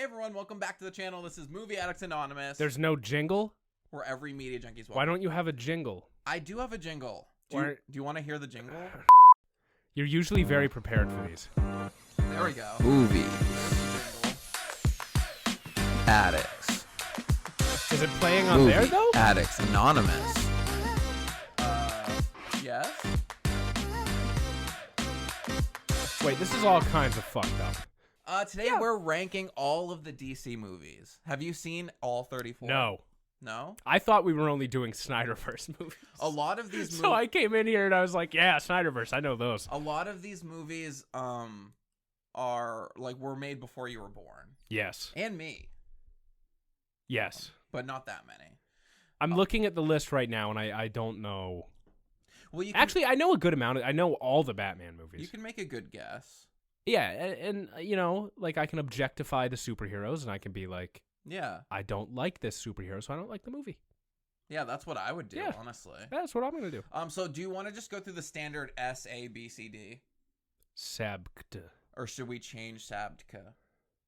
everyone, welcome back to the channel. This is Movie Addicts Anonymous. There's no jingle? Where every media junkie's welcome. Why don't you have a jingle? I do have a jingle. Do you want to hear the jingle? You're usually very prepared for these. There we go. Movies. Addicts. Is it playing on Movie there, though? Addicts Anonymous. Yes? Wait, this is all kinds of fucked up. Today we're ranking all of the DC movies. Have you seen all 34? No. No? I thought we were only doing Snyderverse movies. A lot of these movies... So I came in here and I was like, yeah, Snyderverse, I know those. A lot of these movies are, like, were made before you were born. Yes. And me. Yes. But not that many. I'm looking at the list right now and I don't know. Well, you can, actually, I know a good amount. I know all the Batman movies. You can make a good guess. Yeah, and you know, like I can objectify the superheroes and I can be like, yeah, I don't like this superhero, so I don't like the movie. Yeah, that's what I would do, honestly. That's what I'm going to do. So do you want to just go through the standard S, A, B, C, D? Sabkta. Or should we change Sabdka?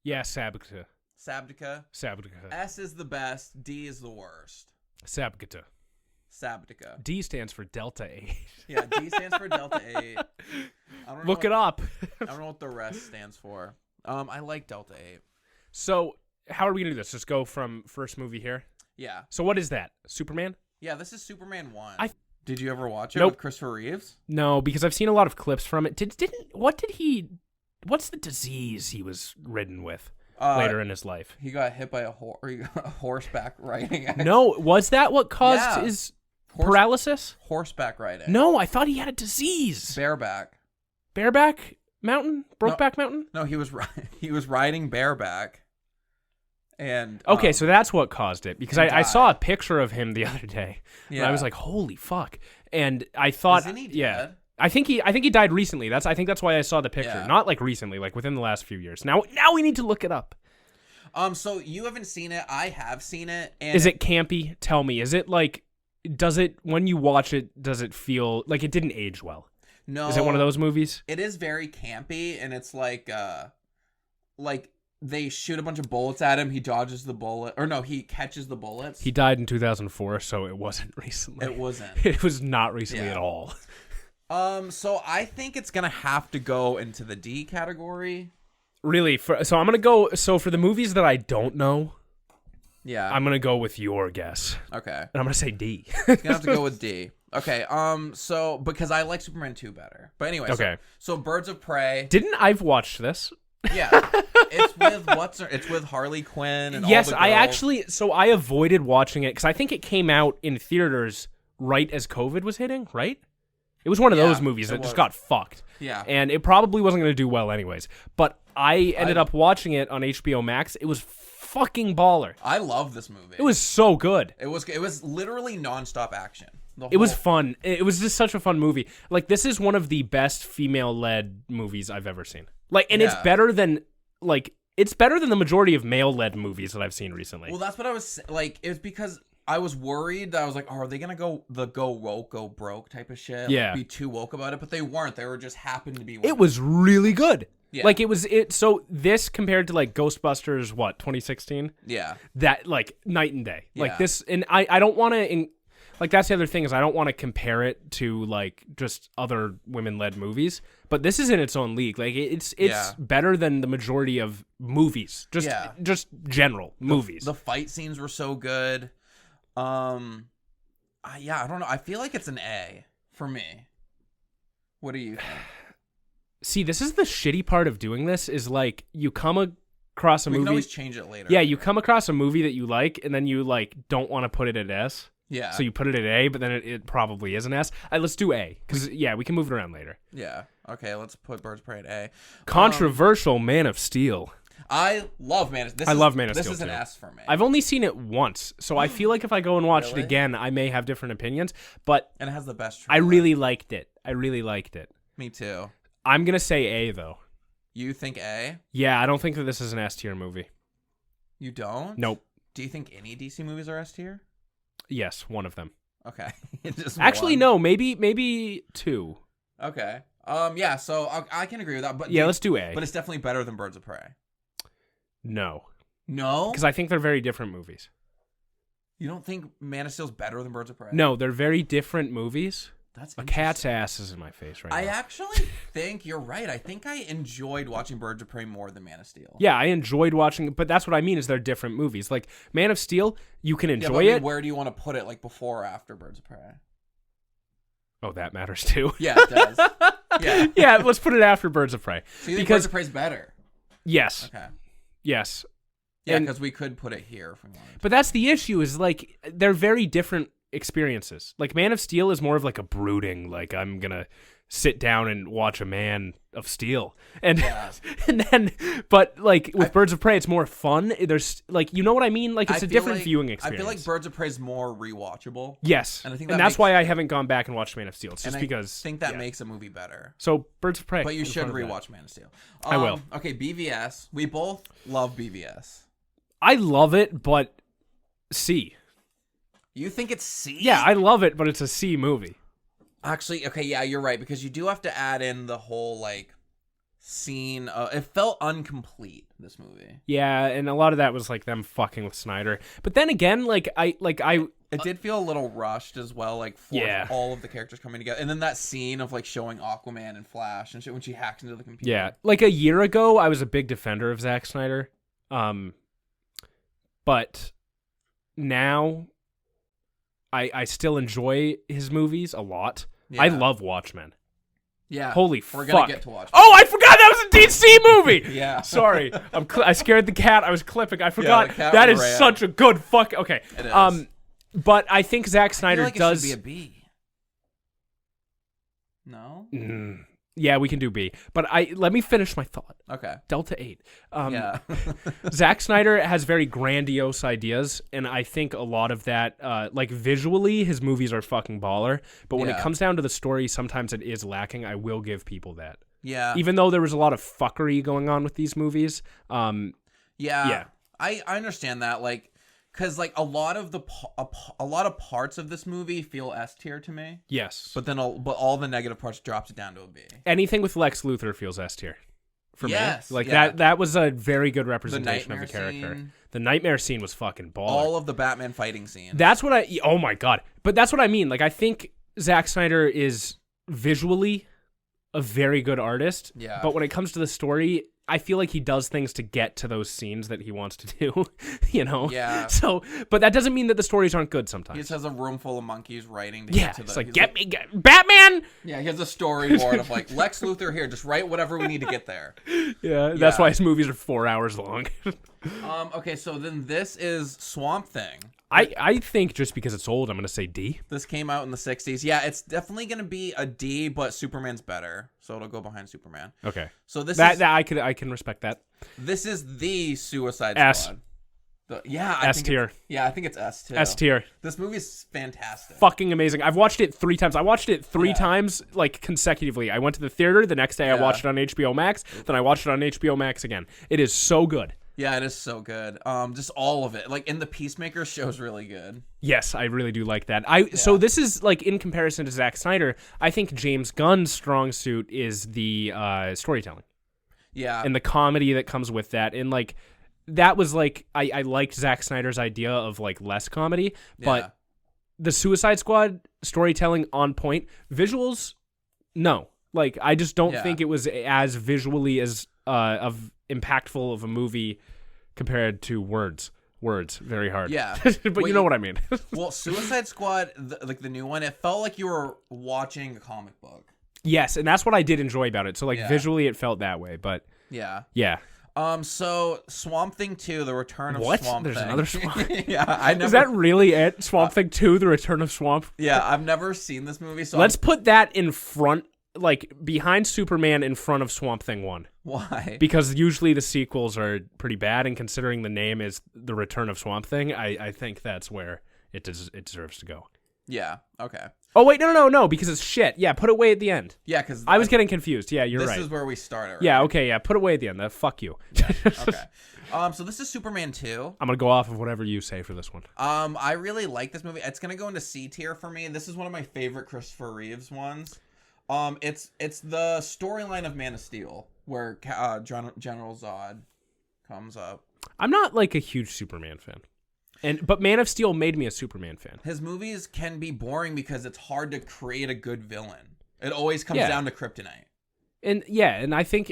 Yeah, Sabkta. Sabdka? Sabkta. S is the best, D is the worst. Sabkta. Sabdka. D stands for Delta 8. Yeah, D stands for Delta 8. Look it up. I don't know what the rest stands for. I like Delta 8. So, how are we going to do this? Just go from first movie here? Yeah. So what is that? Superman? Yeah, this is Superman 1. Did you ever watch it Nope. with Christopher Reeves? No, because I've seen a lot of clips from it. What's the disease he was ridden with later in his life? He got hit by a horseback riding. No, was that what caused his paralysis? Horseback riding. No, I thought he had a disease. Bareback. Bareback Mountain? Brokeback Mountain? No, he was riding bareback. And okay, so that's what caused it, because I saw a picture of him the other day. Yeah. And I was like, holy fuck. And I thought, isn't he dead? I think he died recently. I think that's why I saw the picture. Yeah. Not like recently, like within the last few years. Now we need to look it up. So you haven't seen it. I have seen it. And is it campy? Tell me. Is it like, when you watch it, does it feel like it didn't age well? No. Is it one of those movies? It is very campy, and it's like they shoot a bunch of bullets at him. He dodges the bullet. Or no, he catches the bullets. He died in 2004, so it wasn't recently. It wasn't. It was not recently at all. So I think it's going to have to go into the D category. Really? So I'm going to go... So for the movies that I don't know, yeah, I'm going to go with your guess. Okay. And I'm going to say D. You're going to have to go with D. Okay, so because I like Superman 2 better. But anyway, okay. So Birds of Prey. Didn't I've watched this? Yeah. It's with Harley Quinn and yes, all the girls. I avoided watching it because I think it came out in theaters right as COVID was hitting, right? It was one of those movies that just got fucked. Yeah. And it probably wasn't going to do well anyways. But I ended up watching it on HBO Max. It was fucking baller. I love this movie. It was so good. It was literally nonstop action. It was fun. It was just such a fun movie. Like, this is one of the best female-led movies I've ever seen. Like, and it's better than the majority of male-led movies that I've seen recently. Well, that's what I was like. It was because I was worried that I was like, oh, are they gonna go woke, go broke type of shit? Yeah. Like, be too woke about it, but they weren't. They were just happened to be women. It was really good. Yeah. Like, so this compared to, like, Ghostbusters, 2016? Yeah. That, like, night and day. Yeah. Like, this, and I don't want to... Like, that's the other thing, is I don't want to compare it to, like, just other women-led movies. But this is in its own league. Like, it's better than the majority of movies. Just general movies. The fight scenes were so good. I don't know. I feel like it's an A for me. What do you think? See, this is the shitty part of doing this, is, like, you come across a movie... We can always change it later. Yeah, you come across a movie that you like, and then you, like, don't want to put it at S. Yeah. So you put it at A, but then it probably is an S. Let's do A, because, we can move it around later. Yeah. Okay, let's put Birds of Prey at A. Controversial Man of Steel. I love Man of Steel. I love Man of Steel, This is an too. S for me. I've only seen it once, so I feel like if I go and watch it again, I may have different opinions, but... And it has the best trailer. I really liked it. Me too. I'm going to say A, though. You think A? Yeah, I don't think that this is an S tier movie. You don't? Nope. Do you think any DC movies are S tier? Yes, one of them. Okay. Just actually, one. no. Maybe two. Okay. Yeah. So I can agree with that. But let's do A. But it's definitely better than Birds of Prey. No. No? Because I think they're very different movies. You don't think Man of Steel's better than Birds of Prey? No, they're very different movies. That's A cat's ass is in my face right I now. actually think you're right. I think I enjoyed watching Birds of Prey more than Man of Steel. Yeah, I enjoyed watching it, but that's what I mean is they're different movies. Like Man of Steel, you can enjoy but I mean, it. where do you want to put it, like before or after Birds of Prey? Oh, that matters too. Yeah, it does. Yeah. Yeah, let's put it after Birds of Prey. So you think Because Birds of Prey's better? yes. Okay. Yes. Yeah, And- because we could put it here if we wanted. But that's the issue is like they're very different experiences. Like Man of Steel is more of like a brooding, like I'm going to sit down and watch a Man of Steel. And Yeah. and then but like with Birds of Prey it's more fun. There's like you know what I mean? Like it's I a feel different like- viewing I experience. feel like Birds of Prey's more rewatchable. yes. And I think and that that's makes- why I haven't gone back and watched Man of Steel. It's just And I because think that yeah. makes a movie better. So Birds of Prey. But you in should front of that. rewatch Man of Steel. I will. Okay, BVS. We both love BVS. I love it, but C. You think it's C? Yeah, I love it, but it's a C movie. Actually, okay, yeah, you're right, because you do have to add in the whole, like, scene. It felt incomplete, this movie. Yeah, and a lot of that was like them fucking with Snyder. But then again, like I It did feel a little rushed as well, like, for Yeah. all of the characters coming together. And then that scene of, like, showing Aquaman and Flash and shit when she hacks into the computer. yeah, like a year ago, I was a big defender of Zack Snyder. But now I still enjoy his movies a lot. Yeah. I love Watchmen. Yeah. Holy We're fuck. gonna get to watch. Oh, I forgot that was a DC movie. Yeah. Sorry. I scared the cat. I was clipping. I forgot. the cat That is ran. such a good fuck. Okay. It is. But I think Zack I Snyder feel like does it should be a B. No? Yeah, we can do B. But let me finish my thought. Okay. Delta 8. Yeah. Zack Snyder has very grandiose ideas, and I think a lot of that, like visually, his movies are fucking baller. But when it Yeah. comes down to the story, sometimes it is lacking. I will give people that. Yeah. Even though there was a lot of fuckery going on with these movies. Yeah. Yeah. I understand that, like, because like a lot of parts of this movie feel S tier to me, Yes. but then all the negative parts drops it down to a B. Anything with Lex Luthor feels S tier. For Yes, me. Like yeah. that was a very good representation of the nightmare character. scene. The nightmare scene was fucking baller. All of the Batman fighting scenes. That's what oh my god. But that's what I mean. Like I think Zack Snyder is visually a very good artist. Yeah. But when it comes to the story, I feel like he does things to get to those scenes that he wants to do, you know? Yeah. So, but that doesn't mean that the stories aren't good sometimes. He just has a room full of monkeys writing to Yeah, get to the. it's like, he's get Batman! Yeah, he has a storyboard of like Lex Luthor here. Just write whatever we need to get there. Yeah, that's Yeah. why his movies are 4 hours long. Okay, so then this is Swamp Thing. I think just because it's old, I'm going to say D. This came out in the 60s. Yeah, it's definitely going to be a D, but Superman's better. So it'll go behind Superman. Okay. So this That is I can respect that. this is the Suicide S. Squad. I S think tier. I think it's S too. S tier. This movie's fantastic. Fucking amazing. I've watched it 3 times. I watched it 3 Yeah. times like consecutively. I went to the theater, the next day I Yeah. watched it on HBO Max, then I watched it on HBO Max again. It is so good. Yeah, it is so good. Just all of it. Like, and the Peacemaker show's really good. Yes, I really do like that. So this is like in comparison to Zack Snyder, I think James Gunn's strong suit is the storytelling Yeah. and the comedy that comes with that. And like that was like I liked Zack Snyder's idea of like less comedy, but Yeah. the Suicide Squad storytelling on point, visuals, no. Like I just don't Yeah. think it was as visually as of impactful of a movie compared to words. Words very hard. Yeah. But Well, you know what I mean. Well, Suicide Squad, like the new one, it felt like you were watching a comic book. Yes, and that's what I did enjoy about it. So like Yeah. visually it felt that way, but Yeah. yeah. So Swamp Thing 2, The Return of What? Swamp There's Thing. another Swamp? Yeah, I never. Is that really it? Swamp Thing 2, The Return of Swamp? Yeah, I've never seen this movie, so Let's put that in front, like behind Superman in front of Swamp Thing 1. why? Because usually the sequels are pretty bad, and considering the name is The Return of Swamp Thing, I think that's where it deserves to go. Yeah. Okay. Oh, wait, no, because it's shit. Yeah, put it way at the end. Yeah, because I was getting confused. Yeah, you're this right. is where we start it. Right? Yeah, okay, yeah, put it way at the end. Fuck you. Okay. So this is Superman 2. I'm going to go off of whatever you say for this one. I really like this movie. It's gonna go into C tier for me. This is one of my favorite Christopher Reeves ones. It's the storyline of Man of Steel where General Zod comes up. I'm not like a huge Superman fan. But Man of Steel made me a Superman fan. His movies can be boring because it's hard to create a good villain. It always comes down to kryptonite. And I think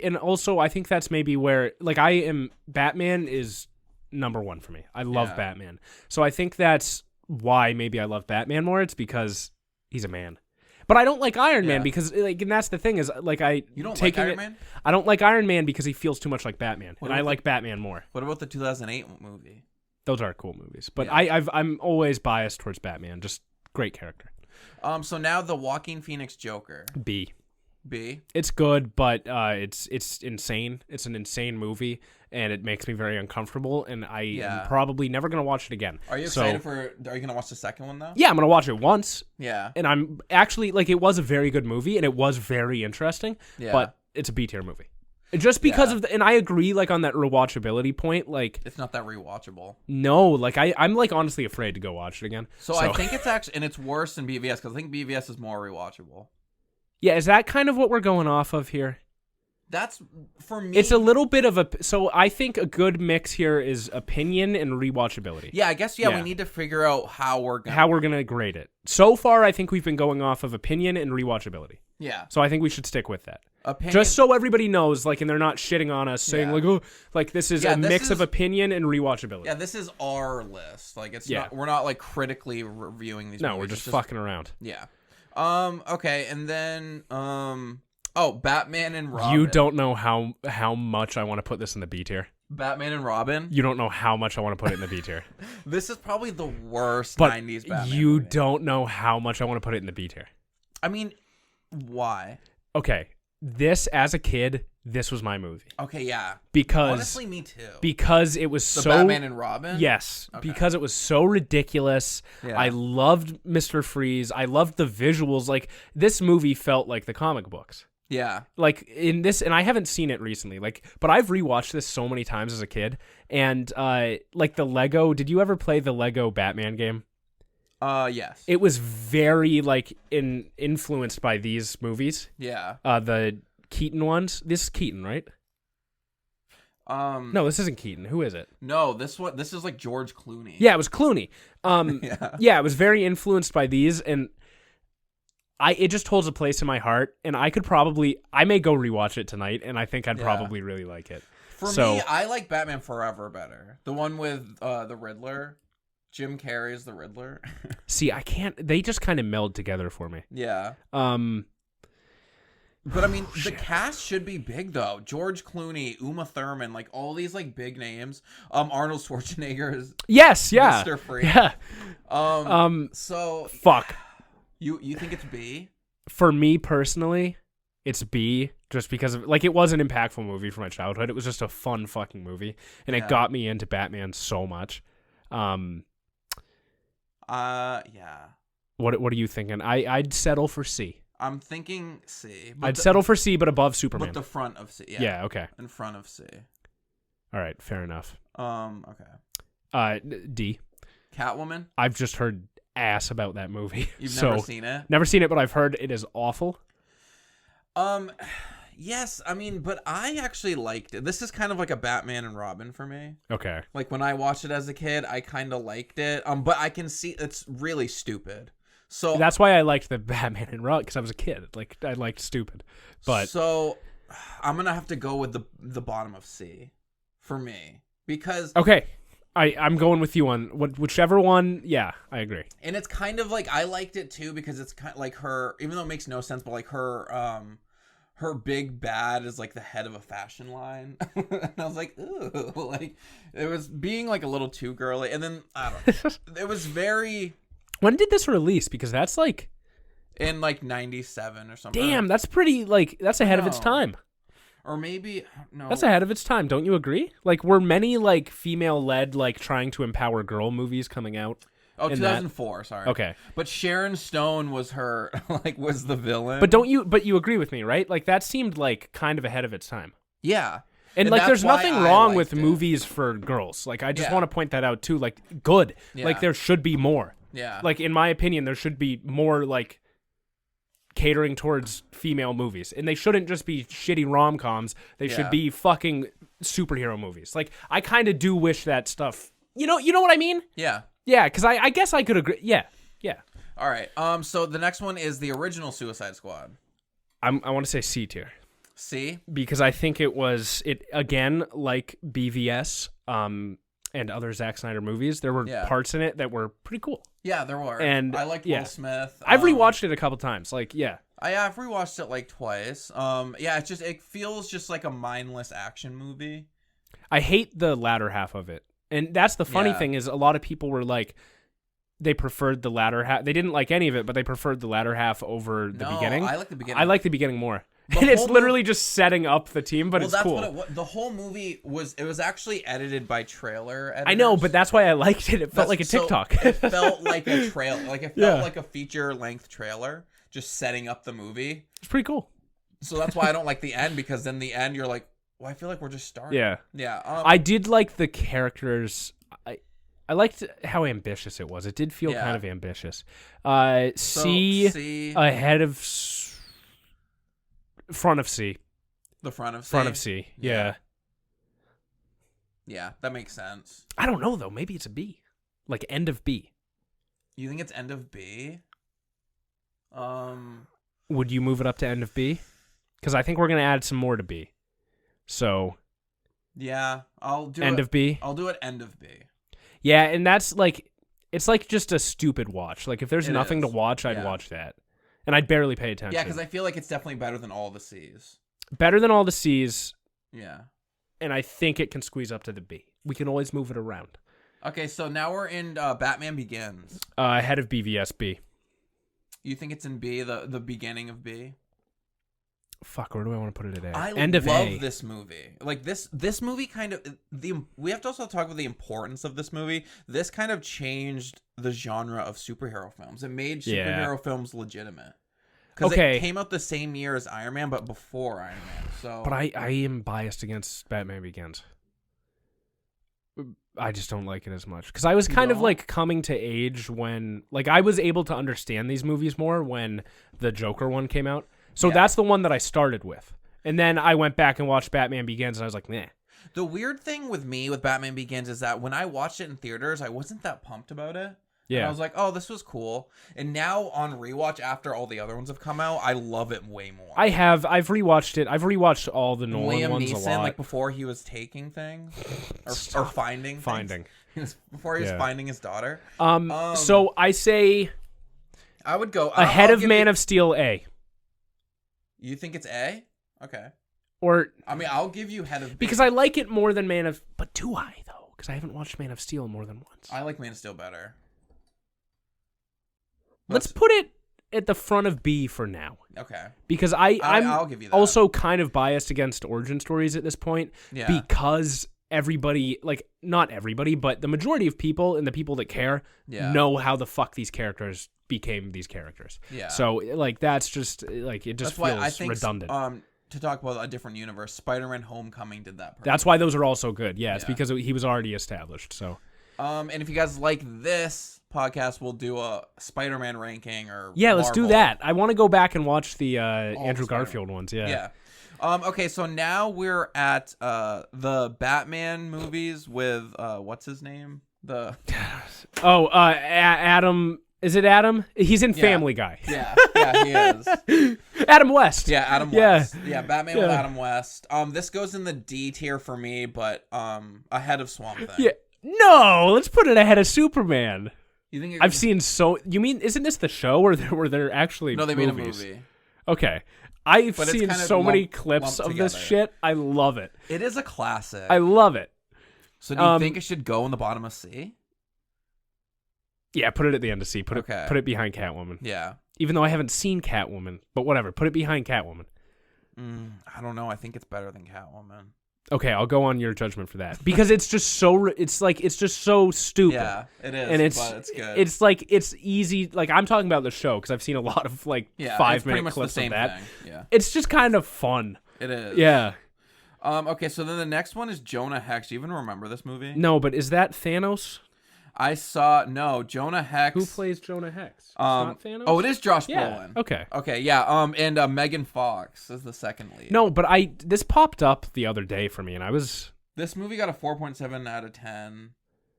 that's maybe where like Batman is number one for me. I love Batman. So I think that's why maybe I love Batman more. It's because he's a man. But I don't like Iron Man because like, and that's the thing is like You don't like Iron Man? I don't like Iron Man because he feels too much like Batman, and I like Batman more. What about the 2008 movie? Those are cool movies, but I'm always biased towards Batman. Just great character. So now the Joaquin Phoenix Joker. B. It's good, but it's insane. It's an insane movie, and it makes me very uncomfortable. And I am probably never gonna watch it again. Are you excited Are you gonna watch the second one though? Yeah, I'm gonna watch it once. Yeah. And I'm actually like, it was a very good movie, and it was very interesting. Yeah. But it's a B tier movie. Just because of and I agree, like, on that rewatchability point, like... It's not that rewatchable. No, like, I'm, like, honestly afraid to go watch it again. So I think it's actually... And it's worse than BVS, because I think BVS is more rewatchable. Yeah, is that kind of what we're going off of here? That's, for me... It's a little bit of a... So I think a good mix here is opinion and rewatchability. Yeah, I guess, we need to figure out how we're going to grade it. So far, I think we've been going off of opinion and rewatchability. Yeah. So I think we should stick with that. Opinion. Just so everybody knows, like, and they're not shitting on us saying, like, oh, like, this is a mix of opinion and rewatchability. Yeah, this is our list. Like, it's not, we're not, like, critically reviewing these movies. No, we're just fucking around. Yeah. Okay, and then, Batman and Robin. You don't know how much I want to put this in the B tier. Batman and Robin? You don't know how much I want to put it in the B tier. This is probably the worst 90s Batman you movie. Don't know how much I want to put it in the B tier. I mean, why? Okay. This, as a kid, this was my movie. Okay, yeah. Because... Honestly, me too. Because it was the Batman and Robin? Yes. Okay. Because it was so ridiculous. Yeah. I loved Mr. Freeze. I loved the visuals. Like, this movie felt like the comic books. Yeah. Like, in this... And I haven't seen it recently. Like, but I've rewatched this so many times as a kid. And, like, the Lego... Did you ever play the Lego Batman game? Yes. It was very, like, influenced by these movies. Yeah. The Keaton ones. This is Keaton, right? No, this isn't Keaton. Who is it? No, this is like George Clooney. Yeah, it was Clooney. Yeah, it was very influenced by these, and it just holds a place in my heart, and I may go rewatch it tonight, and I think I'd probably really like it. For me, I like Batman Forever better. The one with the Riddler. Jim Carrey's the Riddler. See, I can't... They just kind of meld together for me. Yeah. But I mean, the cast should be big, though. George Clooney, Uma Thurman, like, all these, like, big names. Arnold Schwarzenegger is... Yes, yeah. Mr. Freeze. Yeah. So... Fuck. You think it's B? For me, personally, it's B, just because of... Like, it was an impactful movie for my childhood. It was just a fun fucking movie. And it got me into Batman so much. Yeah. What are you thinking? I'd settle for C. I'm thinking C. I'd settle for C, but above Superman. But the front of C. Yeah. Yeah. Okay. In front of C. All right. Fair enough. Okay. D. Catwoman. I've just heard ass about that movie. You've never seen it? Never seen it, but I've heard it is awful. Yes, I mean, but I actually liked it. This is kind of like a Batman and Robin for me. Okay. Like, when I watched it as a kid, I kind of liked it. But I can see it's really stupid. So that's why I liked the Batman and Robin, because I was a kid. Like, I liked stupid. But so I'm gonna have to go with the bottom of C for me, because okay, I'm going with you on whichever one. Yeah, I agree. And it's kind of like, I liked it too because it's kind of like her, even though it makes no sense, but like her big bad is like the head of a fashion line. And I was like, ooh, like, it was being like a little too girly. And then, I don't know. It was very... When did this release? Because that's like... In like 97 or something. Damn, that's pretty, like, that's ahead of its time. Or maybe, no. That's ahead of its time. Don't you agree? Like, were many, like, female-led, like, trying to empower girl movies coming out? Oh, 2004, sorry. Okay. But Sharon Stone was her, like, was the villain. But you agree with me, right? Like, that seemed, like, kind of ahead of its time. Yeah. And like, there's nothing wrong with movies for girls. Like, I just want to point that out, too. Like, good. Yeah. Like, there should be more. Yeah. Like, in my opinion, there should be more, like, catering towards female movies, and they shouldn't just be shitty rom-coms. They should be fucking superhero movies. Like, I kind of do wish that stuff. You know what I mean? Yeah. Yeah, because I guess I could agree. Yeah. All right. So the next one is the original Suicide Squad. I want to say C tier. C? Because I think it again, like BVS, and other Zack Snyder movies, there were parts in it that were pretty cool. Yeah, there were. And I liked Will Smith. I've rewatched it a couple times. Like, yeah. I've rewatched it like twice. It feels just like a mindless action movie. I hate the latter half of it. And that's the funny thing is a lot of people were like, they preferred the latter half. They didn't like any of it, but they preferred the latter half over the beginning. I like the beginning. I like the beginning more. And it's literally just setting up the team, but it's cool. The whole movie was actually edited by trailer editors. I know, but that's why I liked it. It felt like a TikTok. It felt like a trailer. Like, it felt like a feature-length trailer, just setting up the movie. It's pretty cool. So that's why I don't like the end, because then the end, you're like, well, I feel like we're just starting. Yeah. Yeah. I did like the characters. I liked how ambitious it was. It did feel kind of ambitious. C ahead of front of C. The front of C? Front of C, yeah. Yeah, that makes sense. I don't know, though. Maybe it's a B. Like, end of B. You think it's end of B? Would you move it up to end of B? Because I think we're going to add some more to B. So... Yeah, I'll do end of B? I'll do it end of B. Yeah, and that's like... It's like just a stupid watch. Like, if there's nothing to watch, I'd watch that. And I'd barely pay attention. Yeah, because I feel like it's definitely better than all the C's. Better than all the C's. Yeah. And I think it can squeeze up to the B. We can always move it around. Okay, so now we're in Batman Begins. Ahead of BVS, B. You think it's in B, the beginning of B? Fuck, where do I want to put it today? I love this movie. Like, this movie kind of... we have to also talk about the importance of this movie. This kind of changed the genre of superhero films. It made superhero films legitimate. Because it came out the same year as Iron Man, but before Iron Man. So, but I am biased against Batman Begins. I just don't like it as much. Because I was kind of like coming to age when... Like, I was able to understand these movies more when the Joker one came out. So that's the one that I started with. And then I went back and watched Batman Begins, and I was like, meh. The weird thing with me with Batman Begins is that when I watched it in theaters, I wasn't that pumped about it. Yeah. And I was like, oh, this was cool. And now on rewatch, after all the other ones have come out, I love it way more. I've rewatched it. I've rewatched all the Nolan ones a lot. Like before he was taking things or finding things. Before he was finding his daughter. So I say I would go ahead of Man of Steel A. You think it's A? Okay. Or I mean, I'll give you head of B. Because I like it more than Man of... But do I, though? Because I haven't watched Man of Steel more than once. I like Man of Steel better. Let's put it at the front of B for now. Okay. Because I'll give you that. Also kind of biased against origin stories at this point. Yeah. Because everybody, like, not everybody, but the majority of people and the people that care know how the fuck these characters became these characters. Yeah. So, like, that's just, like, it just feels redundant. To talk about a different universe, Spider-Man Homecoming did that perfectly. That's why those are all so good. Yeah, it's because he was already established, so. And if you guys like this podcast, we'll do a Spider-Man ranking or let's do that. I want to go back and watch the Andrew Garfield ones. Yeah. Okay, so now we're at the Batman movies with what's his name? Adam. Is it Adam? He's in Family Guy. Yeah, he is. Adam West. Yeah, Adam West. Yeah, Batman with Adam West. This goes in the D tier for me, but ahead of Swamp Thing. Yeah. No, let's put it ahead of Superman. You think I've seen You mean isn't this the show where they're actually No, they movies? made a movie. Okay. I've seen so many clips of this shit. I love it. It is a classic. I love it. So do you think it should go in the bottom of C? Yeah, put it at the end of C. Put it behind Catwoman. Yeah. Even though I haven't seen Catwoman, but whatever. Put it behind Catwoman. I don't know. I think it's better than Catwoman. Okay, I'll go on your judgment for that because it's just so it's just so stupid. Yeah, it is. And but it's good. It's like it's easy. Like I'm talking about the show because I've seen a lot of like 5-minute clips of that. Thing. Yeah, it's just kind of fun. It is. Yeah. Okay, so then the next one is Jonah Hex. Do you even remember this movie? No, but is that Thanos? I saw Jonah Hex. Who plays Jonah Hex? It's not Thanos? Oh, it is Josh Yeah. Brolin. Okay. Okay, yeah. And Megan Fox is the second lead. No, but this popped up the other day for me, and I was. This movie got a 4.7 out of 10.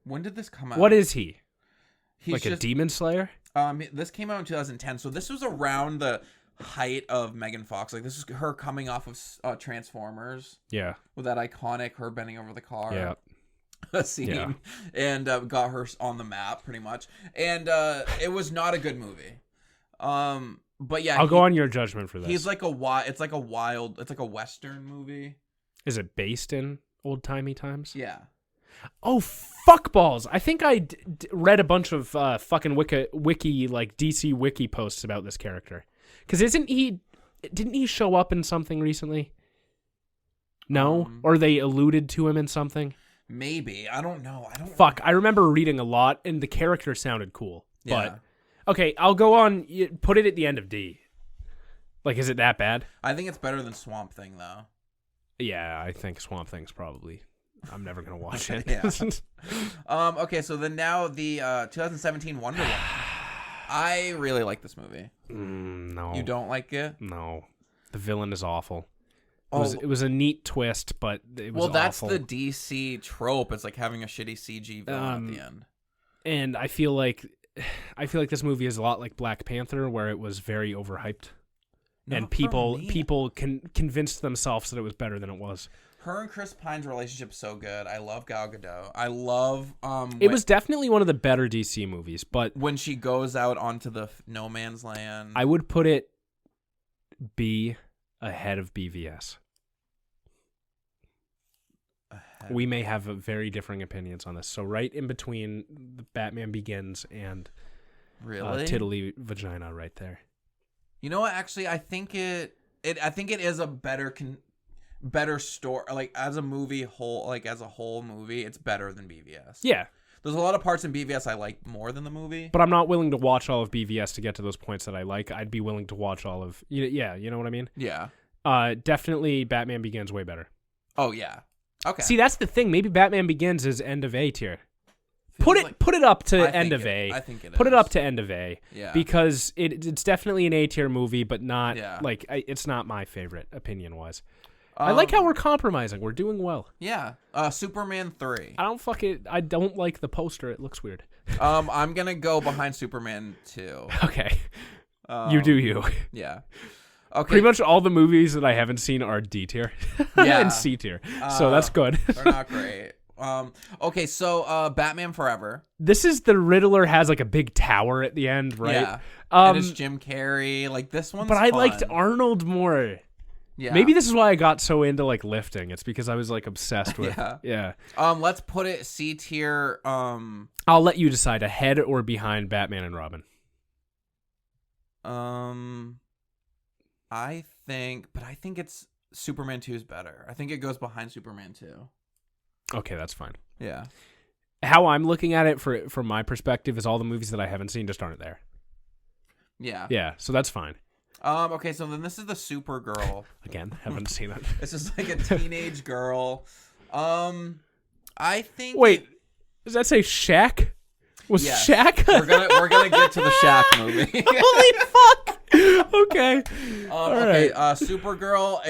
When did this come out? What is he? He's like a demon slayer? This came out in 2010, so this was around the height of Megan Fox. Like, this is her coming off of Transformers. Yeah. With that iconic her bending over the car. Yeah. Scene. Yeah. And got her on the map pretty much. And it was not a good movie. But yeah, I'll go on your judgment for this. He's like it's like a Western movie. Is it based in old-timey times? Yeah. Oh, fuck balls. I think I read a bunch of fucking wiki, like DC wiki posts about this character. Because didn't he show up in something recently? No? Or they alluded to him in something? Maybe. I don't know. Fuck, I remember reading a lot, and the character sounded cool. Yeah. But, okay, I'll go on, put it at the end of D. Like, is it that bad? I think it's better than Swamp Thing, though. Yeah, I think Swamp Thing's probably... I'm never going to watch it. Yeah. Okay, so then now the 2017 Wonder Woman. I really like this movie. No. You don't like it? No. The villain is awful. It was a neat twist, but it was that's awful. the DC trope. It's like having a shitty CG villain at the end. And I feel like this movie is a lot like Black Panther, where it was very overhyped. And people convinced themselves that it was better than it was. Her and Chris Pine's relationship is so good. I love Gal Gadot. I love it was definitely one of the better DC movies, but when she goes out onto the no man's land, I would put it B ahead of BVS. We may have very differing opinions on this. So right in between the Batman Begins and Tiddly Vagina right there. You know what? Actually, I think it is a better story. Like as a movie whole, like as a whole movie, it's better than BVS. Yeah. There's a lot of parts in BVS I like more than the movie. But I'm not willing to watch all of BVS to get to those points that I like. I'd be willing to watch all of... Yeah, you know what I mean? Yeah. Definitely Batman Begins way better. Oh, yeah. Okay. See, that's the thing. Maybe Batman Begins is end of A tier. Put it up to end of A. I think it Put is. it up to end of A. Yeah. Because it's definitely an A tier movie, but not... Yeah. Like, it's not my favorite, opinion-wise. I like how we're compromising. We're doing well. Yeah. Superman 3. I don't like the poster. It looks weird. I'm gonna go behind Superman 2. Okay. You do you. Yeah. Okay. Pretty much all the movies that I haven't seen are D tier and C tier. So that's good. They're not great. Okay, so Batman Forever. This is the Riddler has like a big tower at the end, right? Yeah. And it's Jim Carrey. Like this one's But I fun. liked Arnold more. Yeah. Maybe this is why I got so into like lifting. It's because I was like obsessed with yeah. Let's put it C tier. I'll let you decide ahead or behind Batman and Robin. I think it's Superman 2 is better. I think it goes behind Superman 2. Okay, that's fine. Yeah. How I'm looking at it from my perspective is all the movies that I haven't seen just aren't there. Yeah. Yeah, so that's fine. Okay, so then this is the Supergirl. Again, haven't seen it. This is like a teenage girl. I think. Wait, does that say Shaq? Was Shaq? we're gonna get to the Shaq movie. Holy fuck! Okay. Okay. Supergirl.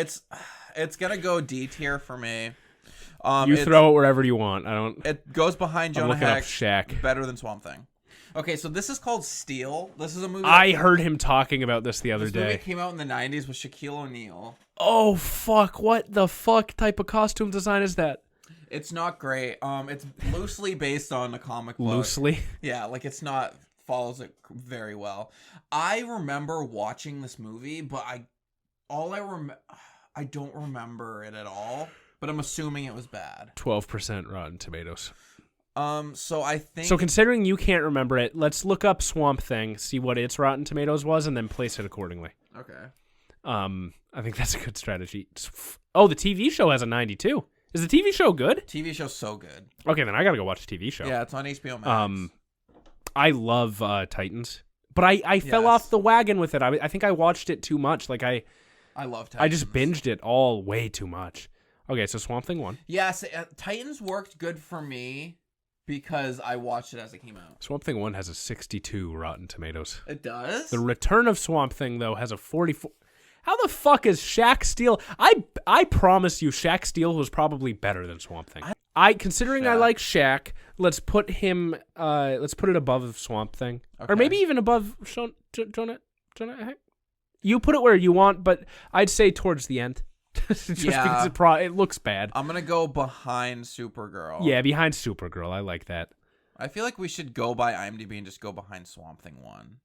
It's gonna go D tier for me. You throw it wherever you want. I don't. It goes behind Jonah Hex. Shaq. Better than Swamp Thing. Okay, so this is called Steel. This is a movie. I heard him talking about this the other day. This movie came out in the 90s with Shaquille O'Neal. Oh, fuck. What the fuck type of costume design is that? It's not great. It's loosely based on a comic book. Loosely? Yeah, like it's not, follows it very well. I remember watching this movie, but I don't remember it at all, but I'm assuming it was bad. 12% Rotten Tomatoes. So I think... So considering you can't remember it, let's look up Swamp Thing, see what its Rotten Tomatoes was, and then place it accordingly. Okay. I think that's a good strategy. Oh, the TV show has a 92. Is the TV show good? TV show's so good. Okay, then I gotta go watch the TV show. Yeah, it's on HBO Max. I love Titans, but I fell off the wagon with it. I think I watched it too much. Like I love Titans. I just binged it all way too much. Okay, so Swamp Thing 1. Yes, Titans worked good for me. because I watched it as it came out. Swamp Thing 1 has a 62 Rotten Tomatoes. It does? The Return of Swamp Thing, though, has a 44. How the fuck is Shaq Steele? I promise you, Shaq Steele was probably better than Swamp Thing. Considering Shaq. I like Shaq, let's put him. Let's put it above Swamp Thing, Okay. or maybe even above Jonah. You put it where you want, but I'd say towards the end. Just because it looks bad. I'm going to go behind Supergirl. Yeah, behind Supergirl. I like that. I feel like we should go by IMDb and just go behind Swamp Thing 1.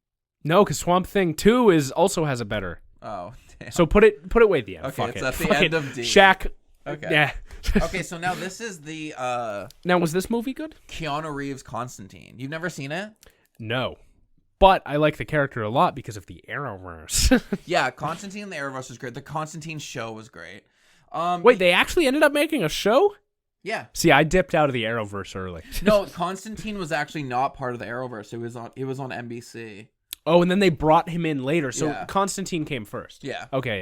No, because Swamp Thing 2 also has a better. Oh, damn. So put it way at the end. Okay, Fuck it's it. at the Fuck end it. of D. Shaq. Okay. Yeah. Okay, so now this is the Now, was this movie good? Keanu Reeves Constantine. You've never seen it? No. But I like the character a lot because of the Arrowverse. Yeah, Constantine and the Arrowverse was great. The Constantine show was great. Wait, they actually ended up making a show? Yeah. See, I dipped out of the Arrowverse early. No, Constantine was actually not part of the Arrowverse. It was on NBC. Oh, and then they brought him in later. So Yeah. Constantine came first. Yeah. Okay,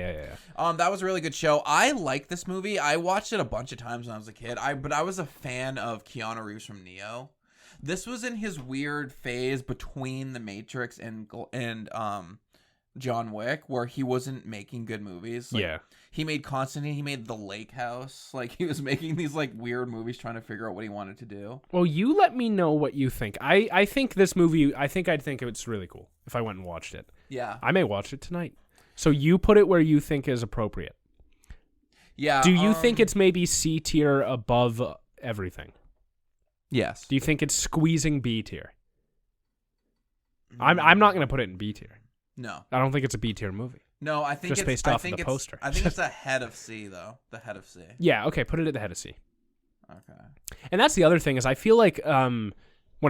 yeah. That was a really good show. I like this movie. I watched it a bunch of times when I was a kid. But I was a fan of Keanu Reeves from Neo. This was in his weird phase between The Matrix and John Wick, where he wasn't making good movies. Like, Yeah. He made Constantine. He made The Lake House. Like, he was making these like weird movies trying to figure out what he wanted to do. Well, you let me know what you think. I think this movie, I'd think it's really cool if I went and watched it. Yeah. I may watch it tonight. So you put it where you think is appropriate. Yeah. Do you think it's maybe C tier above everything? Yes. Do you think it's squeezing B tier? I'm not going to put it in B tier. No. I don't think it's a B tier movie. No, I think Just it's based off of the poster. I think it's the head of C though. The head of C. Yeah, okay, put it at the head of C. Okay. And that's the other thing is I feel like when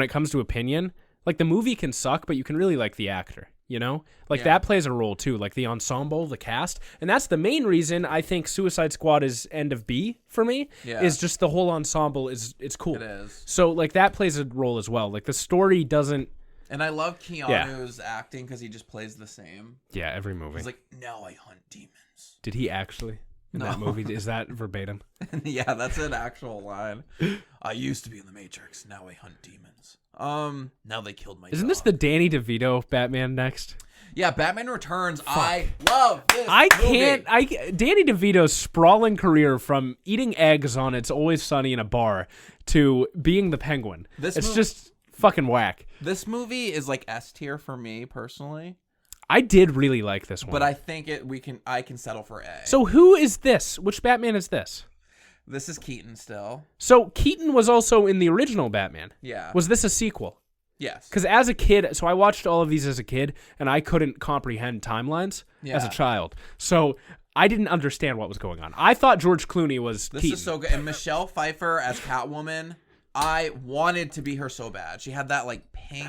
it comes to opinion, like the movie can suck, but you can really like the actor, you know? Like that plays a role too, like the ensemble, the cast. And that's the main reason I think Suicide Squad is end of B for me, is just the whole ensemble it's cool. It is. So like that plays a role as well. Like the story doesn't. And I love Keanu's acting because he just plays the same. Yeah, every movie. He's like, now I hunt demons. Did he actually in that movie? Is that verbatim? Yeah, that's an actual line. I used to be in the Matrix. Now I hunt demons. Now they killed my Isn't dog. this the Danny DeVito Batman next? Yeah, Batman Returns. Fuck. I love this movie. Danny DeVito's sprawling career from eating eggs on It's Always Sunny in a bar to being the Penguin. It's just fucking whack. This movie is like S tier for me personally. I did really like this one. But I think I can settle for A. So who is this? Which Batman is this? This is Keaton still. So Keaton was also in the original Batman. Yeah. Was this a sequel? Yes. Because as a kid, so I watched all of these as a kid, and I couldn't comprehend timelines as a child. So I didn't understand what was going on. I thought George Clooney was Keaton. This is so good. And Michelle Pfeiffer as Catwoman, I wanted to be her so bad. She had that like pink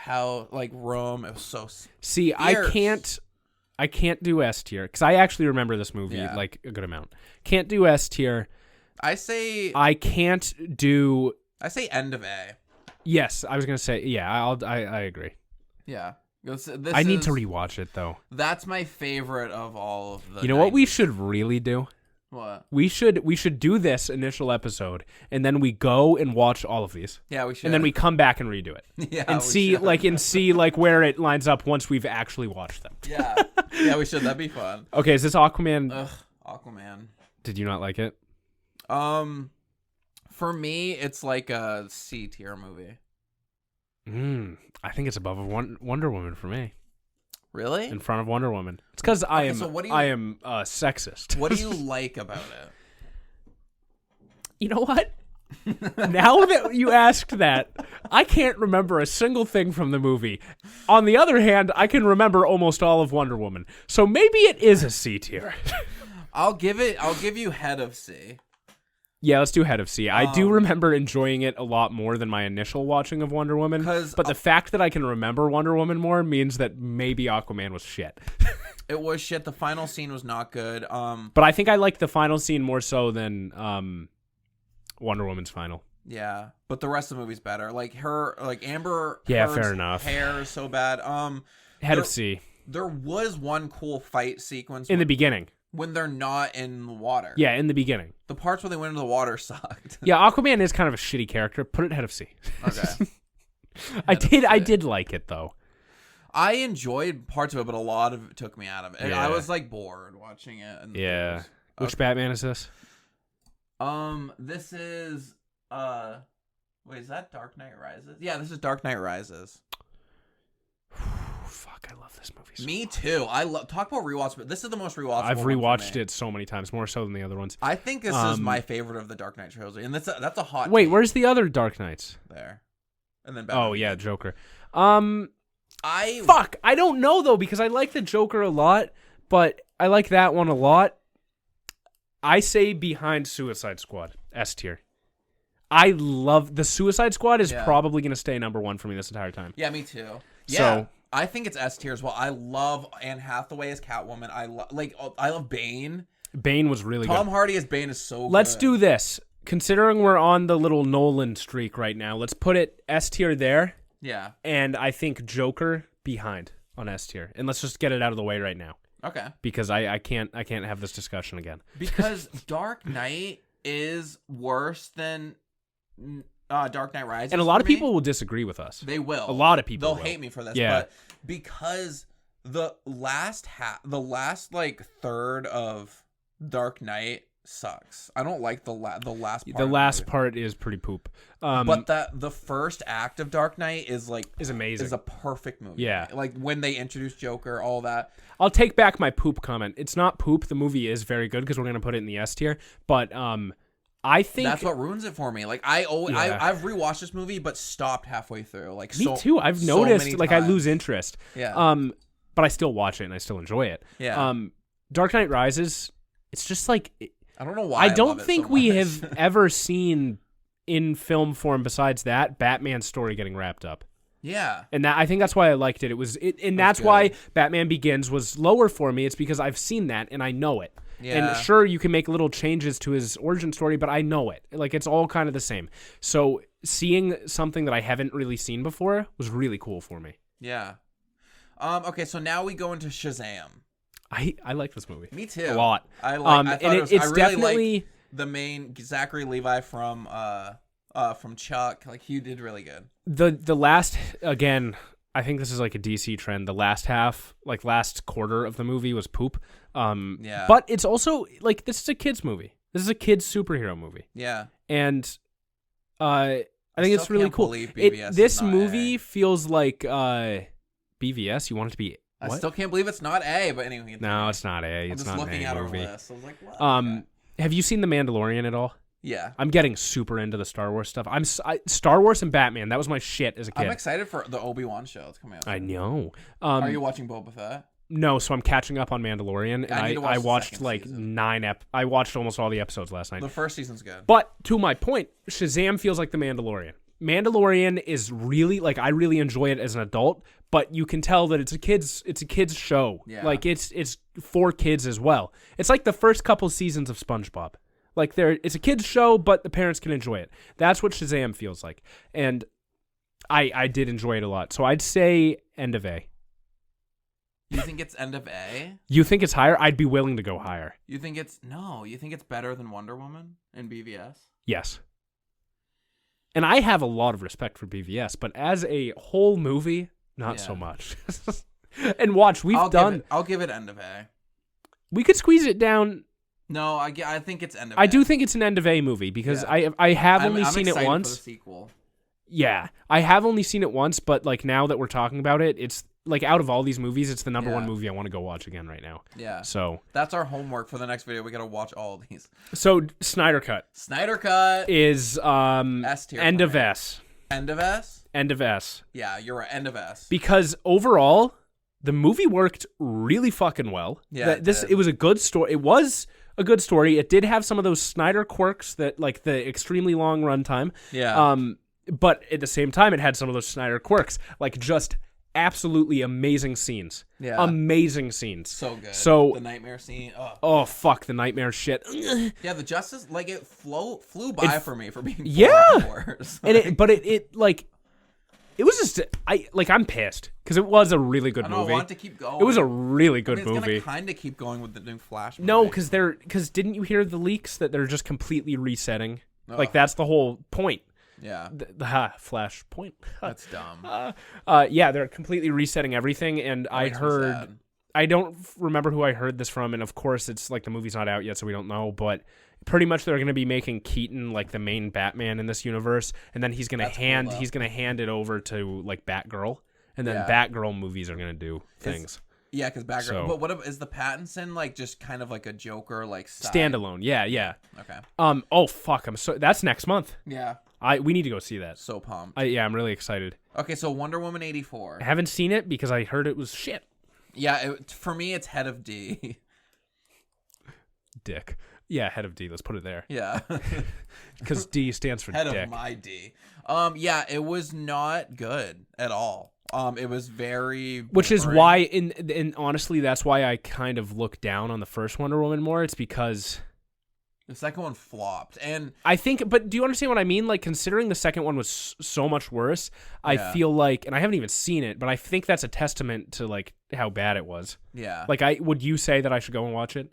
room. It was so See, fierce. I can't do S tier because I actually remember this movie like a good amount. Can't do S tier. I can't do. I say end of A. Yes, I was gonna say I agree. Yeah, I need to rewatch it though. That's my favorite of all of the. You know what we should really do? What? We should do this initial episode and then we go and watch all of these. Yeah, we should. And then we come back and redo it. Yeah, and see where it lines up once we've actually watched them. Yeah, we should. That'd be fun. Okay, is this Aquaman? Ugh, Aquaman. Did you not like it? For me, it's like a C tier movie. I think it's above Wonder Woman for me. Really? In front of Wonder Woman. It's because I am sexist. What do you like about it? You know what? Now that you asked that, I can't remember a single thing from the movie. On the other hand, I can remember almost all of Wonder Woman. So maybe it is a C tier. I'll give you head of C. Yeah, let's do head of C. I do remember enjoying it a lot more than my initial watching of Wonder Woman. But the fact that I can remember Wonder Woman more means that maybe Aquaman was shit. It was shit. The final scene was not good. But I think I liked the final scene more so than Wonder Woman's final. Yeah, but the rest of the movie's better. Like Amber. Yeah, Heard's fair enough. Hair is so bad. Head of C. There was one cool fight sequence in the beginning. When they're not in the water. Yeah, in the beginning. The parts where they went into the water sucked. Yeah, Aquaman is kind of a shitty character. Put it head of C. Okay. I did like it though. I enjoyed parts of it, but a lot of it took me out of it. Yeah. I was like bored watching it. And Yeah. Which Batman is this? This is wait, is that Dark Knight Rises? Yeah, this is Dark Knight Rises. Fuck, I love this movie. Me too. I love talk about rewatch, but this is the most rewatchable. I've one for rewatched me. it so many times, more so than the other ones. I think this is my favorite of the Dark Knight trilogy, and that's a hot. Wait, take where's the other Dark Knights? there? And then Batman. Oh yeah, Joker. I don't know though because I like the Joker a lot, but I like that one a lot. I say behind Suicide Squad, S tier. I love the Suicide Squad is probably going to stay number 1 for me this entire time. Yeah, me too. Yeah, So, I think it's S tier as well. I love Anne Hathaway as Catwoman. I love Bane. Bane was really Tom good. Hardy as Bane is so Let's good. do this. Considering we're on the little Nolan streak right now, let's put it S tier there, Yeah. and I think Joker behind on S tier. And let's just get it out of the way right now. Okay. Because I can't have this discussion again. Because Dark Knight is worse than Dark Knight Rises. And a lot for of me. people will disagree with us. They will. A lot of people They'll will. hate me for this. Yeah. But because the last like third of Dark Knight sucks. I don't like the last part. The last part is pretty poop. But the first act of Dark Knight is amazing. Is a perfect movie. Yeah. Like when they introduce Joker, all that. I'll take back my poop comment. It's not poop. The movie is very good because we're gonna put it in the S tier. But I think That's what ruins it for me. Like I've rewatched this movie but stopped halfway through. Like me too. I've noticed many like I times. lose interest. Yeah. But I still watch it and I still enjoy it. Yeah. Dark Knight Rises. It's just like I don't know why. I don't love it think so we much. have ever seen in film form besides that Batman's story getting wrapped up. Yeah. And I think that's why I liked it. That's why Batman Begins was lower for me. It's because I've seen that and I know it. Yeah. And sure, you can make little changes to his origin story, but I know it. Like it's all kind of the same. So seeing something that I haven't really seen before was really cool for me. Yeah. Okay, so now we go into Shazam. I like this movie. Me too. A lot. I thought it's I really definitely liked the main Zachary Levi from Chuck. Like he did really good. the last again. I think this is like a DC trend. The last half, like last quarter of the movie was poop. Yeah. But it's also like this is a kids movie. This is a kids superhero movie. Yeah. And I think it's still really can't cool. believe BVS This is not movie A. feels like BVS. You want it to be what? I still can't believe it's not A, but anyway. No, it's not A. I'm It's just not looking an at A our movie. list. I was like, what? Have you seen The Mandalorian at all? Yeah. I'm getting super into the Star Wars stuff. Star Wars and Batman. That was my shit as a kid. I'm excited for the Obi-Wan show that's coming out. I know. Are you watching Boba Fett? No, so I'm catching up on Mandalorian, and I need to watch I the watched second like season. I watched almost all the episodes last night. The first season's good. But to my point, Shazam feels like The Mandalorian. Mandalorian is really like I really enjoy it as an adult, but you can tell that it's a kids show. Yeah. Like it's for kids as well. It's like the first couple seasons of SpongeBob. Like it's a kids show, but the parents can enjoy it. That's what Shazam feels like, and I did enjoy it a lot. So I'd say end of A. You think it's end of A? You think it's higher? I'd be willing to go higher. You think it's better than Wonder Woman in BVS? Yes. And I have a lot of respect for BVS, but as a whole movie, not so much. And watch, I'll give it end of A. We could squeeze it down. No, I think it's end of A. I do think it's an end of A movie because I have only seen it excited once. For the sequel. Yeah, I have only seen it once, but like now that we're talking about it, it's like out of all these movies, it's the number one movie I want to go watch again right now. Yeah. So that's our homework for the next video. We got to watch all of these. So Snyder Cut. Snyder Cut is S tier. End of S. End of S? End of S. Yeah, you're right. End of S. Because overall, the movie worked really fucking well. Yeah, it was a good story. It was a good story. It did have some of those Snyder quirks that like the extremely long runtime. Yeah. But at the same time, it had some of those Snyder quirks, like just absolutely amazing scenes. Yeah. Amazing scenes. So good. So the nightmare scene. Oh fuck, the nightmare shit. Yeah, the Justice like it flew by for me for being 4 hours. And it like it was just I'm pissed because it was a really good I don't know, movie. I want it to keep going. It was a really good it's movie. It's gonna kind of keep going with the new Flash movie. No, because didn't you hear the leaks that they're just completely resetting? Like that's the whole point. Yeah. The Flash point. That's dumb. Yeah, they're completely resetting everything, and I heard. I don't remember who I heard this from, and of course it's like the movie's not out yet, so we don't know, but pretty much they're going to be making Keaton like the main Batman in this universe, and then he's going to hand it over to like Batgirl, and then Batgirl movies are going to do things. Yeah, because Batgirl. So, but what is the Pattinson like just kind of like a Joker like side? Standalone? Yeah. Okay. Oh fuck! That's next month. Yeah. We need to go see that. So pumped. I'm really excited. Okay, so Wonder Woman 84. I haven't seen it because I heard it was shit. Yeah, for me, it's head of D. Dick. Yeah, head of D. Let's put it there. Yeah. Because D stands for head dick. of my D. Yeah, it was not good at all. It was very boring. Which is why, and honestly, that's why I kind of look down on the first Wonder Woman more. It's because the second one flopped, and I think. But do you understand what I mean? Like, considering the second one was so much worse, I feel like, and I haven't even seen it, but I think that's a testament to like how bad it was. Yeah. Like, would you say that I should go and watch it?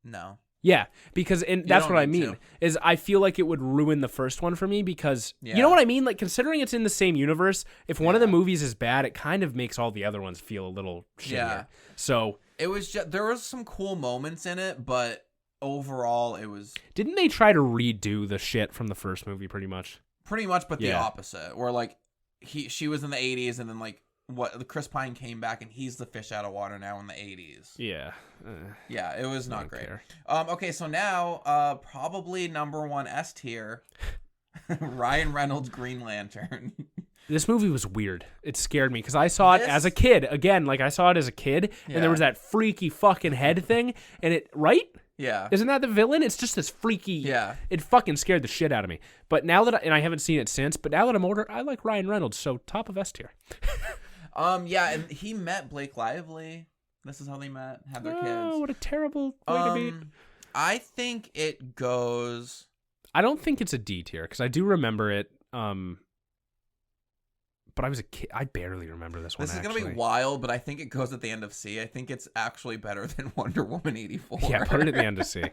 No. Yeah, because that's what I mean. Is I feel like it would ruin the first one for me because you know what I mean. Like, considering it's in the same universe, if one of the movies is bad, it kind of makes all the other ones feel a little shittier. Yeah. So it was just there was some cool moments in it, but overall it was. Didn't they try to redo the shit from the first movie pretty much? Pretty much, but the opposite. Where like she was in the 80s, and then like Chris Pine came back, and he's the fish out of water now in the 80s. Yeah. Yeah, it was not great. Okay, so now probably number one S tier, Ryan Reynolds' Green Lantern. This movie was weird. It scared me because I saw it as a kid. Again, like I saw it as a kid, and there was that freaky fucking head thing, and it Yeah. Isn't that the villain? It's just this freaky. Yeah. It fucking scared the shit out of me. But now that I haven't seen it since, but now that I'm older, I like Ryan Reynolds, so top of S tier. Yeah, and he met Blake Lively. This is how they met, had their kids. Oh, what a terrible way to meet. I think it goes. I don't think it's a D tier because I do remember it. But I was a kid. I barely remember this one. This is gonna be wild, but I think it goes at the end of C. I think it's actually better than Wonder Woman 84. Yeah, put it at the end of C.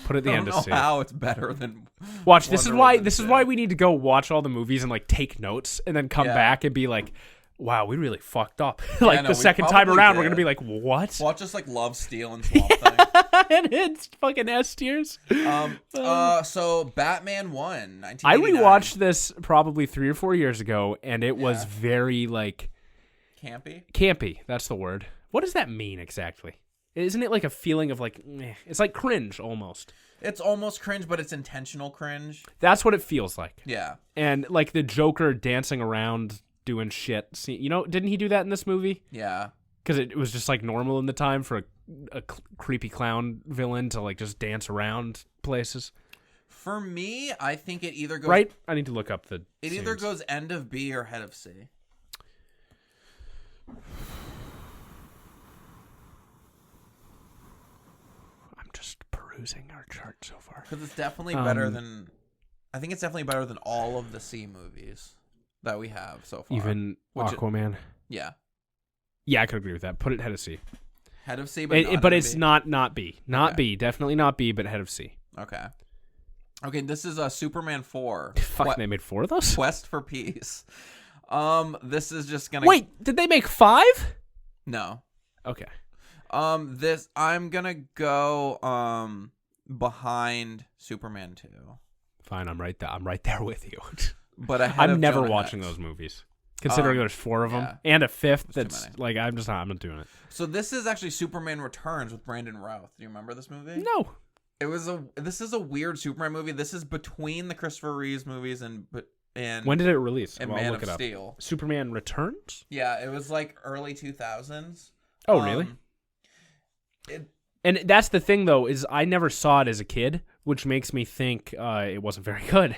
Put it at the end of C. I don't know how it's better than. Watch. This is why we need to go watch all the movies and like take notes and then come back and be like, wow, we really fucked up. The second time around, we're going to be like, what? Watch us like Love, Steel, and Swamp Thing. And it's fucking S tiers. So Batman 1, 1989. I rewatched this probably 3 or 4 years ago, and it was very like... Campy? Campy, that's the word. What does that mean exactly? Isn't it like a feeling of like, meh? It's like cringe almost. It's almost cringe, but it's intentional cringe. That's what it feels like. Yeah. And like the Joker dancing around... doing shit. See, didn't he do that in this movie? Yeah. Because it was just like normal in the time for a creepy clown villain to like just dance around places. For me, I think it either goes... Right? I need to look up the It either goes end of B or head of C. I'm just perusing our chart so far. Because it's definitely better than... I think it's definitely better than all of the C movies that we have so far. Even Aquaman. Yeah. Yeah, I could agree with that. Put it head of C. Head of C, but it's B. not B. Not B. Definitely not B, but head of C. Okay. Okay, this is Superman 4. Fuck, they made 4 of those? Quest for Peace. This is just gonna... Wait, did they make 5? No. Okay. I'm gonna go behind Superman 2. Fine, I'm right there with you. But I'm never watching those movies. Considering there's 4 of them and a 5th, that's like I'm not doing it. So this is actually Superman Returns with Brandon Routh. Do you remember this movie? No. This is a weird Superman movie. This is between the Christopher Reeves movies and when did it release? And Man of Steel. Superman Returns? Yeah, it was like early 2000s. Oh, really? And that's the thing though, is I never saw it as a kid, which makes me think it wasn't very good.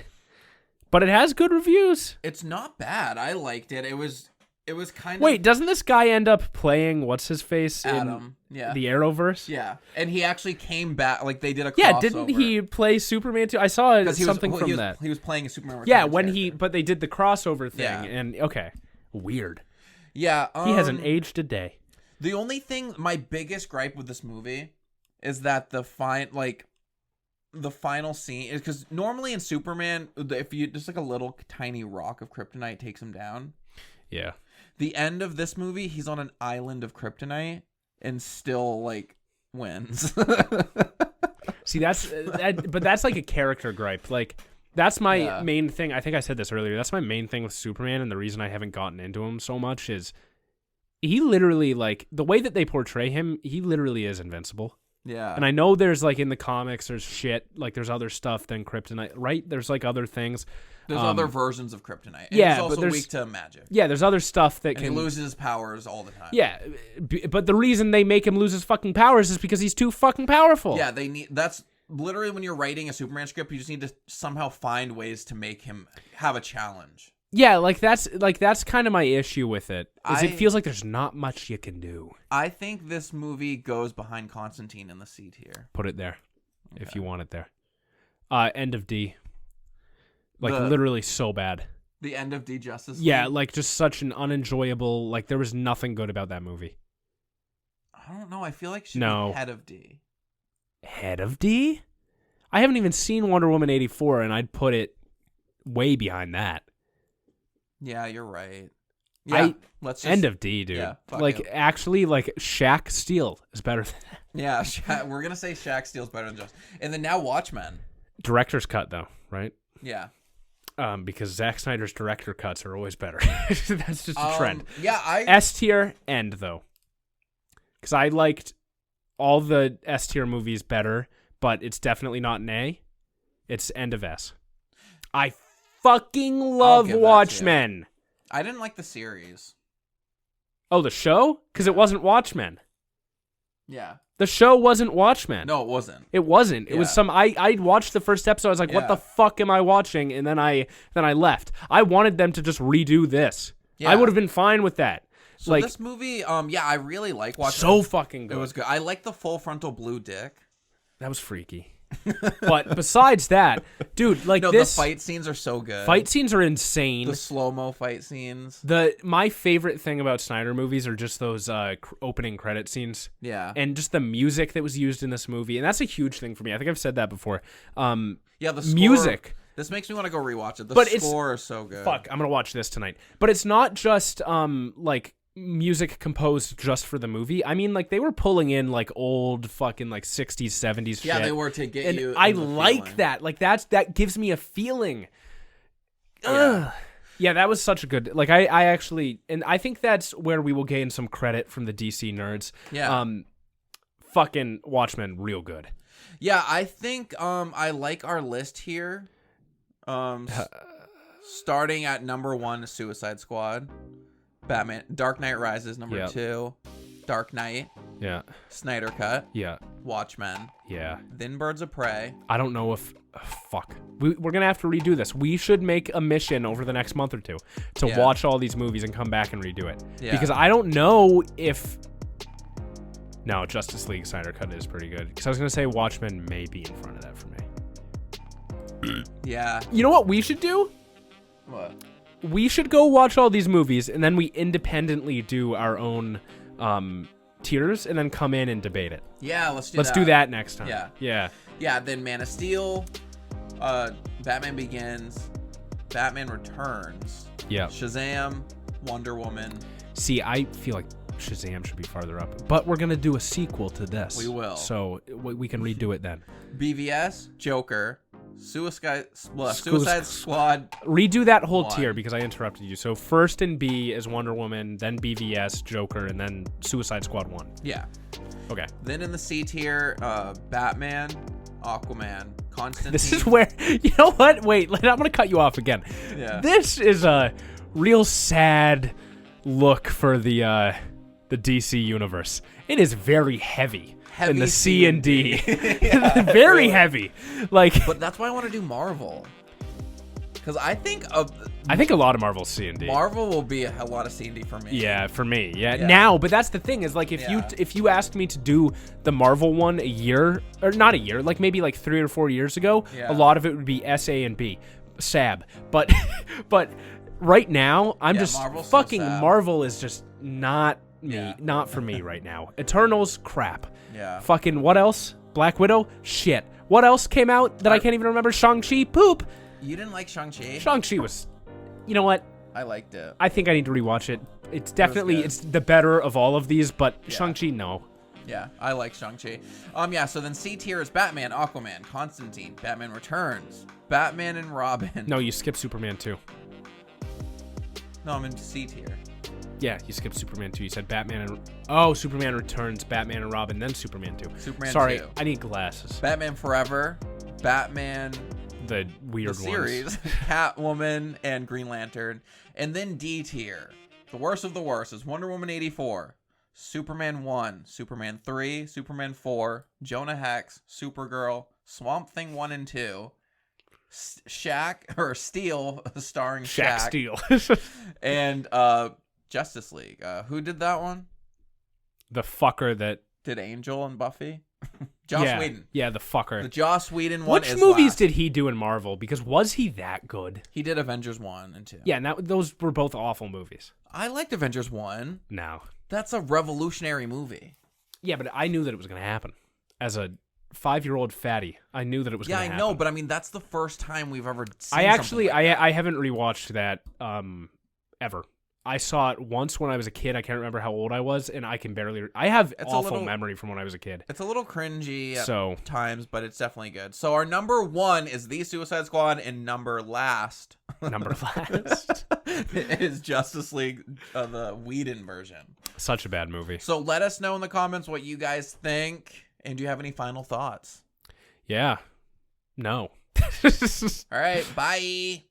But it has good reviews. It's not bad. I liked it. It was kind of... Wait, doesn't this guy end up playing what's-his-face Adam, in the Arrowverse? Yeah, and he actually came back. Like, they did a crossover. Yeah, didn't he play Superman too? I saw something from that. He was playing a Superman Returns Yeah, but they did the crossover thing, and okay. Weird. Yeah, he hasn't aged a day. The only thing, my biggest gripe with this movie is that the final scene is because normally in Superman, if you just like a little tiny rock of kryptonite takes him down. Yeah. The end of this movie, he's on an island of kryptonite and still like wins. See, but that's like a character gripe. Like, that's my main thing. I think I said this earlier. That's my main thing with Superman, and the reason I haven't gotten into him so much is he literally, like, the way that they portray him, he literally is invincible. Yeah. And I know there's, like, in the comics, there's shit, like, there's other stuff than kryptonite, right? There's, like, other things. There's other versions of kryptonite. And yeah, he's also but there's weak to magic. Yeah, there's other stuff that he loses his powers all the time. Yeah, but the reason they make him lose his fucking powers is because he's too fucking powerful. Yeah, that's literally when you're writing a Superman script, you just need to somehow find ways to make him have a challenge. Yeah, that's kind of my issue with it. It feels like there's not much you can do. I think this movie goes behind Constantine in the C tier. Put it there, if you want it there. End of D. Like, literally so bad. The end of D Justice League? Yeah, like, just such an unenjoyable, like, there was nothing good about that movie. I don't know. I feel like she'd be head of D. Head of D? I haven't even seen Wonder Woman 84, and I'd put it way behind that. Yeah, you're right. Yeah, let's just... End of D, dude. Yeah, like, actually, like, Shaq Steel is better than that. Yeah, we're going to say Shaq Steel's better than Justice. And then now Watchmen. Director's cut, though, right? Yeah. Because Zack Snyder's director cuts are always better. That's just a trend. Yeah, S tier, End, though. Because I liked all the S tier movies better, but it's definitely not an A. It's End of S. I fucking love Watchmen. I didn't like the series. Oh, the show? Because it wasn't Watchmen. Yeah. The show wasn't Watchmen. No, it wasn't. It wasn't. It was some. I watched the first episode. I was like, "What the fuck am I watching?" And then I left. I wanted them to just redo this. Yeah. I would have been fine with that. So like, this movie, I really like watching. So fucking good. It was good. I like the full frontal blue dick. That was freaky. But besides that, dude, like the fight scenes are so good. Fight scenes are insane. The slow-mo fight scenes. My favorite thing about Snyder movies are just those opening credit scenes. Yeah. And just the music that was used in this movie. And that's a huge thing for me. I think I've said that before. The score, music. This makes me want to go rewatch it. The score is so good. Fuck, I'm going to watch this tonight. But it's not just like music composed just for the movie. I mean, like, they were pulling in like old fucking like 60s 70s shit. Yeah, they were to get you. I like feeling. That. Like, that gives me a feeling. Yeah, that was such a good, like, I actually, and I think that's where we will gain some credit from the DC nerds. Yeah. Fucking Watchmen, real good. Yeah, I think I like our list here. Starting at number 1, Suicide Squad. Batman, Dark Knight Rises, number 2. Dark Knight. Yeah. Snyder Cut. Yeah. Watchmen. Yeah. Then Birds of Prey. I don't know if... fuck. We're going to have to redo this. We should make a mission over the next month or two to watch all these movies and come back and redo it. Yeah. Because I don't know if... No, Justice League Snyder Cut is pretty good. Because I was going to say Watchmen may be in front of that for me. Yeah. You know what we should do? What? We should go watch all these movies, and then we independently do our own tiers, and then come in and debate it. Yeah, let's do that next time. Yeah, then Man of Steel, Batman Begins, Batman Returns, Shazam, Wonder Woman. See, I feel like Shazam should be farther up, but we're going to do a sequel to this. We will. So we can redo it then. BVS, Joker, Suicide Squad. Redo that whole tier because I interrupted you. So first in B is Wonder Woman, then BVS, Joker, and then Suicide Squad 1. Yeah. Okay. Then in the C tier, Batman, Aquaman, Constantine. This is where, you know what? Wait, I'm going to cut you off again. Yeah. This is a real sad look for the DC universe. It is very heavy. In the C and D. Very heavy. Like, but that's why I want to do Marvel. Because I think a lot of Marvel's C and D. Marvel will be a lot of C and D for me. Yeah, for me. Yeah. Now, but that's the thing is, like, if you asked me to do the Marvel one a year, or not a year, like maybe like 3 or 4 years ago, a lot of it would be S, A, and B. SAB. But right now, I'm Yeah, just Marvel's so fucking sad. Marvel is just not me, Yeah. not for me right now. Eternals, crap. Yeah. Fucking what else? Black Widow, shit. What else came out that I can't even remember? Shang-Chi, poop. You didn't like Shang-Chi? Shang-Chi was, you know what? I liked it. I think I need to rewatch it. It's definitely, good. it's the better of all of these, but Yeah. Shang-Chi, no. Yeah, I like Shang-Chi. Yeah, so then C tier is Batman, Aquaman, Constantine, Batman Returns, Batman and Robin. No, you skipped Superman 2. No, I'm in C tier. Yeah, you skipped Superman 2. You said Batman and... Oh, Superman Returns, Batman and Robin, then Superman 2. Superman Sorry, 2. I need glasses. Batman Forever, Batman The weird the ones. series, Catwoman, and Green Lantern. And then D tier, the worst of the worst, is Wonder Woman 84, Superman 1, Superman 3, Superman 4, Jonah Hex, Supergirl, Swamp Thing 1 and 2, Steel, starring Shaq Shaq, Steel. and Justice League. Who did that one? The fucker that... Did Angel and Buffy? Joss Whedon. Yeah, the fucker. The Joss Whedon one Which is movies last. did he do in Marvel? Because was he that good? He did Avengers 1 and 2. Yeah, and those were both awful movies. I liked Avengers 1. No. That's a revolutionary movie. Yeah, but I knew that it was going to happen. As a 5-year-old fatty, I knew that it was going to happen. Yeah, I know, but I mean, that's the first time we've ever seen I actually, something like that. I haven't rewatched that ever. I saw it once when I was a kid. I can't remember how old I was, and I can barely... I have It's a awful little- memory from when I was a kid. It's a little cringy at So- times, but it's definitely good. So our number 1 is The Suicide Squad, and number last Number last. is Justice League, the Whedon version. Such a bad movie. So let us know in the comments what you guys think, and do you have any final thoughts? Yeah. No. All right, bye.